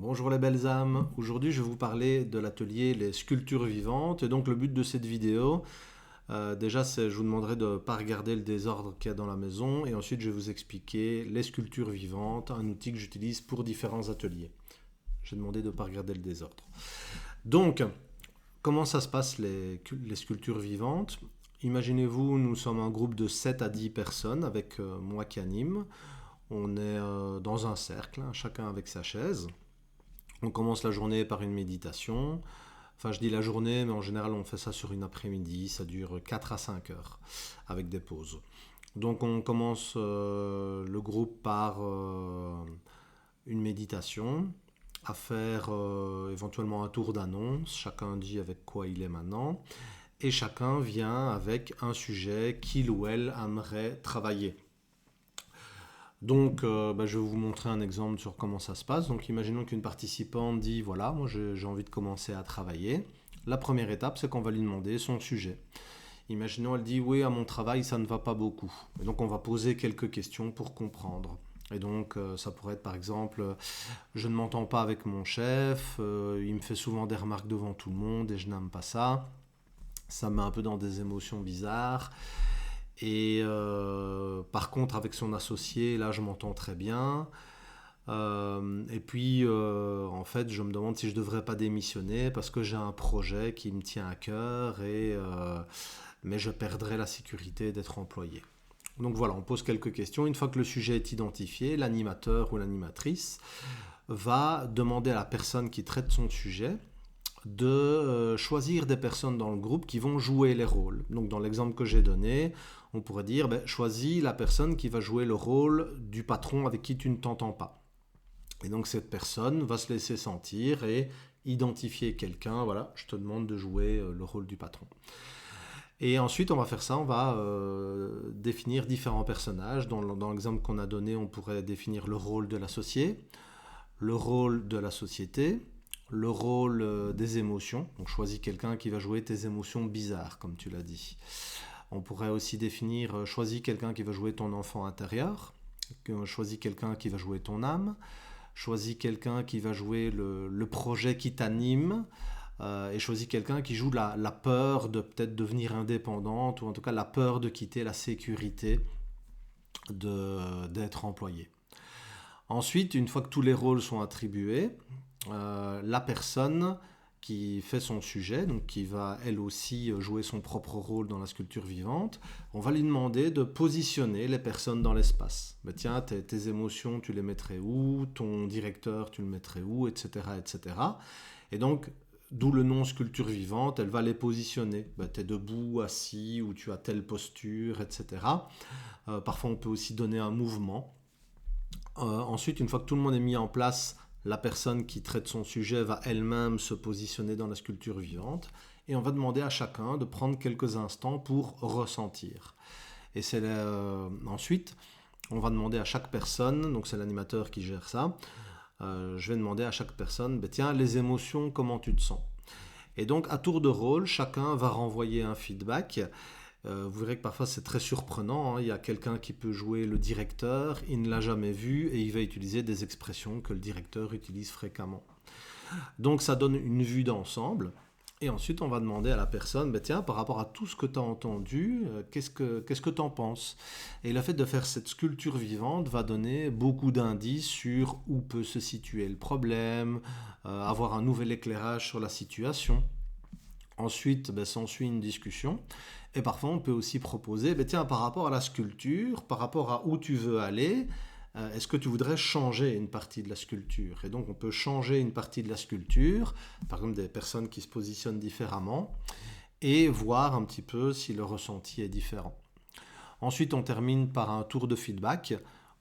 Bonjour les belles âmes, aujourd'hui je vais vous parler de l'atelier Les sculptures vivantes et donc le but de cette vidéo, déjà je vous demanderai de ne pas regarder le désordre qu'il y a dans la maison et ensuite je vais vous expliquer les sculptures vivantes, un outil que j'utilise pour différents ateliers. J'ai demandé de ne pas regarder le désordre. Donc, comment ça se passe les sculptures vivantes? Imaginez-vous, nous sommes un groupe de 7 à 10 personnes avec moi qui anime. On est dans un cercle, hein, chacun avec sa chaise. On commence la journée par une méditation. Enfin, je dis la journée, mais en général, on fait ça sur une après-midi. Ça dure 4 à 5 heures, avec des pauses. Donc, on commence le groupe par une méditation, à faire éventuellement un tour d'annonce. Chacun dit avec quoi il est maintenant. Et chacun vient avec un sujet qu'il ou elle aimerait travailler. Donc, je vais vous montrer un exemple sur comment ça se passe. Donc, imaginons qu'une participante dit, voilà, moi j'ai envie de commencer à travailler. La première étape, c'est qu'on va lui demander son sujet. Imaginons, elle dit, oui, à mon travail, ça ne va pas beaucoup. Et donc, on va poser quelques questions pour comprendre. Et donc, ça pourrait être par exemple, je ne m'entends pas avec mon chef, il me fait souvent des remarques devant tout le monde et je n'aime pas ça. Ça me met un peu dans des émotions bizarres. Et par contre, avec son associé, là, je m'entends très bien. Et puis, en fait, je me demande si je ne devrais pas démissionner parce que j'ai un projet qui me tient à cœur, mais je perdrais la sécurité d'être employé. Donc voilà, on pose quelques questions. Une fois que le sujet est identifié, l'animateur ou l'animatrice va demander à la personne qui traite son sujet de choisir des personnes dans le groupe qui vont jouer les rôles. Donc dans l'exemple que j'ai donné, on pourrait dire, choisis la personne qui va jouer le rôle du patron avec qui tu ne t'entends pas. Et donc cette personne va se laisser sentir et identifier quelqu'un, voilà, je te demande de jouer le rôle du patron. Et ensuite, on va faire ça, on va définir différents personnages. Dans l'exemple qu'on a donné, on pourrait définir le rôle de l'associé, le rôle de la société, le rôle des émotions. Donc choisis quelqu'un qui va jouer tes émotions bizarres, comme tu l'as dit. On pourrait aussi définir, choisis quelqu'un qui va jouer ton enfant intérieur, choisis quelqu'un qui va jouer ton âme, choisis quelqu'un qui va jouer le projet qui t'anime, et choisis quelqu'un qui joue la peur de peut-être devenir indépendante, ou en tout cas la peur de quitter la sécurité d'être employé. Ensuite, une fois que tous les rôles sont attribués, la personne qui fait son sujet, donc qui va elle aussi jouer son propre rôle dans la sculpture vivante, on va lui demander de positionner les personnes dans l'espace. Tiens, tes émotions, tu les mettrais où? Ton directeur, tu le mettrais où? Etc. etc. Et donc, d'où le nom sculpture vivante, elle va les positionner. Tu es debout, assis, ou tu as telle posture, etc. Parfois, on peut aussi donner un mouvement. Ensuite, une fois que tout le monde est mis en place, la personne qui traite son sujet va elle-même se positionner dans la sculpture vivante et on va demander à chacun de prendre quelques instants pour ressentir. Et ensuite, on va demander à chaque personne, donc c'est l'animateur qui gère ça, je vais demander à chaque personne, tiens, les émotions, comment tu te sens? Et donc, à tour de rôle, chacun va renvoyer un feedback. Vous verrez que parfois c'est très surprenant, hein. Il y a quelqu'un qui peut jouer le directeur, il ne l'a jamais vu et il va utiliser des expressions que le directeur utilise fréquemment. Donc ça donne une vue d'ensemble. Et ensuite, on va demander à la personne, tiens, par rapport à tout ce que tu as entendu, qu'est-ce que tu en penses? Et le fait de faire cette sculpture vivante va donner beaucoup d'indices sur où peut se situer le problème, avoir un nouvel éclairage sur la situation. Ensuite, s'ensuit une discussion. Et parfois, on peut aussi proposer, tiens, par rapport à la sculpture, par rapport à où tu veux aller, est-ce que tu voudrais changer une partie de la sculpture? Et donc, on peut changer une partie de la sculpture, par exemple des personnes qui se positionnent différemment, et voir un petit peu si le ressenti est différent. Ensuite, on termine par un tour de feedback,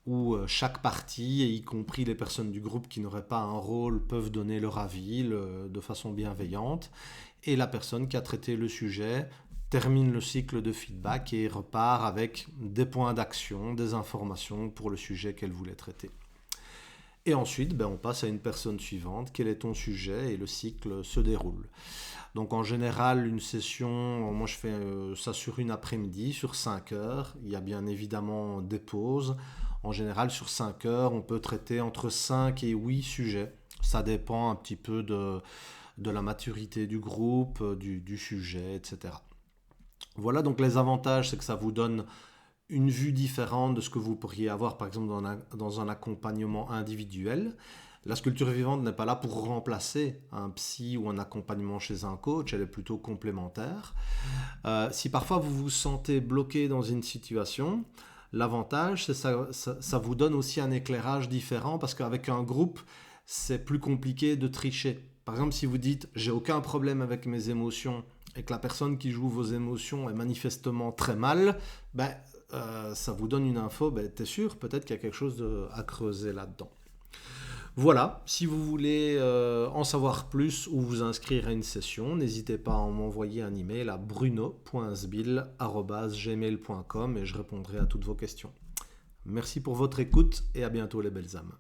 où chaque partie, y compris les personnes du groupe qui n'auraient pas un rôle, peuvent donner leur avis de façon bienveillante. Et la personne qui a traité le sujet termine le cycle de feedback et repart avec des points d'action, des informations pour le sujet qu'elle voulait traiter. Et ensuite, on passe à une personne suivante. Quel est ton sujet? Et le cycle se déroule. Donc en général, une session, moi je fais ça sur une après-midi, sur 5 heures. Il y a bien évidemment des pauses. En général, sur 5 heures, on peut traiter entre 5 et 8 sujets. Ça dépend un petit peu de la maturité du groupe, du sujet, etc. Voilà, donc les avantages, c'est que ça vous donne une vue différente de ce que vous pourriez avoir, par exemple, dans un accompagnement individuel. La sculpture vivante n'est pas là pour remplacer un psy ou un accompagnement chez un coach, elle est plutôt complémentaire. Si parfois vous vous sentez bloqué dans une situation, l'avantage, c'est ça vous donne aussi un éclairage différent parce qu'avec un groupe, c'est plus compliqué de tricher. Par exemple, si vous dites j'ai aucun problème avec mes émotions et que la personne qui joue vos émotions est manifestement très mal, ça vous donne une info, t'es sûr, peut-être qu'il y a quelque chose à creuser là-dedans. Voilà, si vous voulez en savoir plus ou vous inscrire à une session, n'hésitez pas à m'envoyer un email à bruno.sbill@gmail.com et je répondrai à toutes vos questions. Merci pour votre écoute et à bientôt les belles âmes.